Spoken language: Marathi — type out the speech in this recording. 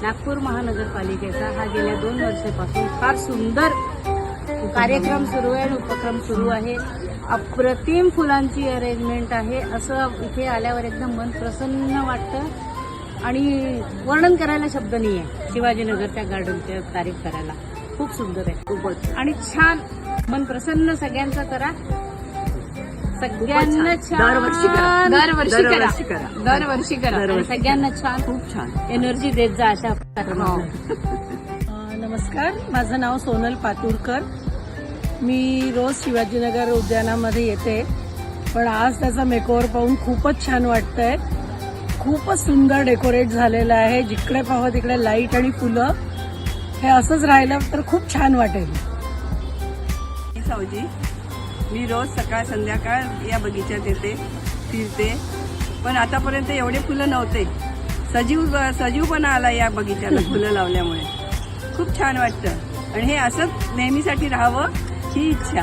नागपूर महानगरपालिकेचा हा गेल्या 2 वर्षापासून फार सुंदर कार्यक्रम सुरू आहे, उपक्रम सुरू आहे. अप्रतिम फुलांची अरेंजमेंट आहे. असं इथे आल्यावर एकदम मन प्रसन्न वाटतं आणि वर्णन करायला शब्द नाही आहे. शिवाजीनगरच्या गार्डनची तारीफ करायला खूप सुंदर आहे, खूपच. आणि छान मन प्रसन्न सगळ्यांचं करा, सगळ्यांना छान दरवर्षी करा आणि सगळ्यांना छान खूप छान एनर्जी देत जा अशा नमस्कार, माझं नाव सोनल पातुरकर. मी रोज शिवाजीनगर उद्यानामध्ये येते, पण आज त्याचा मेकओव्हर पाहून खूपच छान वाटतंय. खूपच सुंदर डेकोरेट झालेलं आहे. जिकडे पाहावं तिकडे लाईट आणि फुलं. हे असंच राहिलं तर खूप छान वाटेल. सावजी, मी रोज सकाळ संध्याकाळ या बगीच्यात येते, फिरते, पण आतापर्यंत एवढे फुलं नव्हते. सजीवपणा आला या बगीच्याला फुलं लावल्यामुळे. खूप छान वाटतं आणि हे असंच नेहमीसाठी राहावं ही इच्छा.